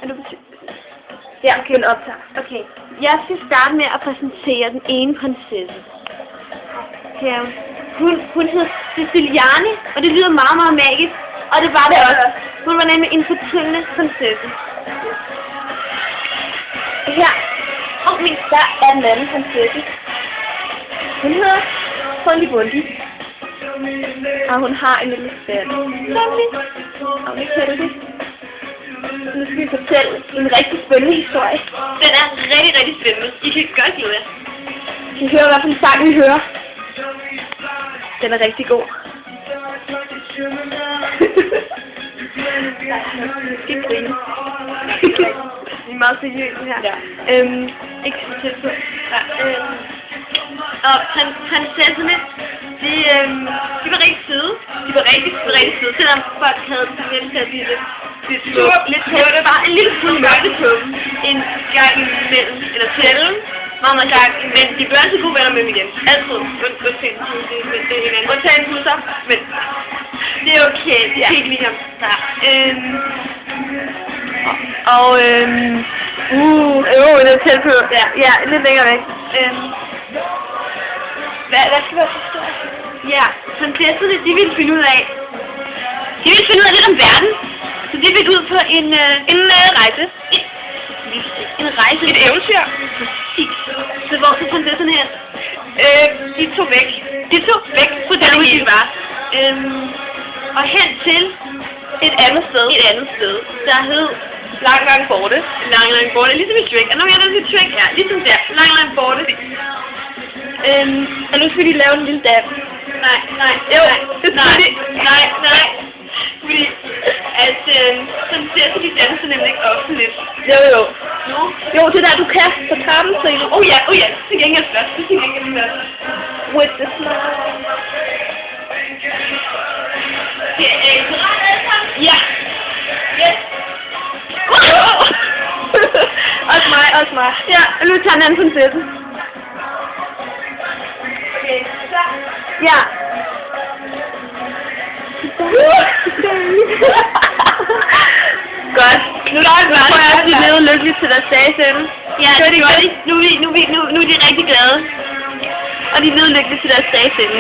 du ja, okay, den optager. Okay. Jeg skal starte med at præsentere den ene prinsesse. Her. Hun hedder Ceciliani, og det lyder meget, meget magisk. Og det var det også. Hun var nemlig en fortryllende prinsesse. Her. Og der er den anden prinsesse. Hun hedder Fondibundi. Og hun har en lille datter. Og vi kender det. Nu skal vi fortælle en rigtig spændende historie. Den er rigtig, rigtig spændende. I kan godt lide det. I hører hvad for en sang, vi hører. Den er rigtig god. Ikke grine. Vi er meget seriøse her. Ja. Ikke så tæt på. Ja. Og prinsesserne, de var rigtig søde. De var rigtig søde, selvom folk havde tendens til at blive lidt tætte. Bare en lille smule mørke på dem. En gang imellem, eller sjældent. Meget gang imellem. De blev altid gode venner med dem igen. Altid. Undtagen Pusser, men det er okay. Det er ikke lige ham. Det er tæt på. Ja, lidt længere væk. Hvad skal være så? Ja, prinsesserne, de ville finde ud af lidt om verden. Så de ville ud på en rejse. En rejse. Et eventyr. Præcis. Så hvor tog prinsesserne hen? De tog væk. På den de var. Og hen til et andet sted. Der hed Lang Borte. Lang Borte. Ligesom i Shrek. Er der nogen af dem til Shrek? Ja, ligesom der. Lang Borte. Og nu skal de lave en lille dans. Nej. Fordi at prinsesser, de danser nemlig ikke offentligt. Jo. No? Jo, det der, du kan på trappen, så Oh ja. Til gengæld først. With the smile. Det er ikke ret alle sammen? Ja. Yes. Også mig. Ja, og nu tager den anden prinsesse. Okay, så. Ja. Godt. Nu får jeg også blive lykkelig til deres dage selv. Ja, det gør de. Nu er de rigtig glade. Og de er lykkelige til deres dage selv.